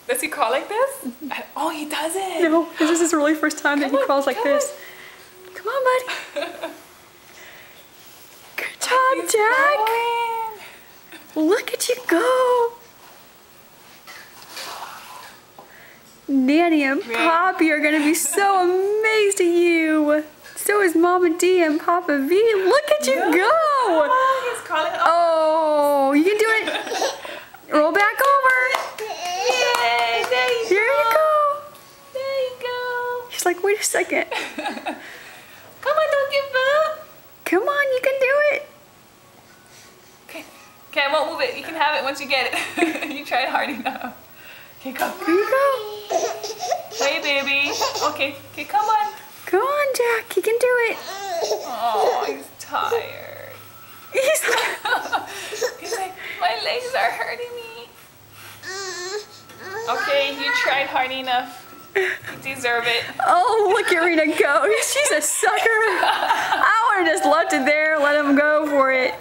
Does he crawl like this? Oh, he doesn't. No, this is his really first time that he crawls like this. Come on, buddy. Good job, He's Jack. crawling. Look at you go. Nanny and Poppy are gonna be so amazed at you. So is Mama D and Papa V. Look at you go. Oh, he's crawling. Oh, you can do it. Roll back over. Yay, there you Here you go. There you go. He's like, wait a second. Come on, don't give up. Come on, you can do it. Okay, I won't move it. You can have it once you get it. You tried hard enough. Okay, go. Here you go. Hey, baby. Okay, come on. Come on, Jack. You can do it. Oh, he's tired. He's like, He's like, my legs are hurting me. Okay, you tried hard enough. You deserve it. oh, look at Rena go. She's a sucker. I would have just left it there, let him go for it.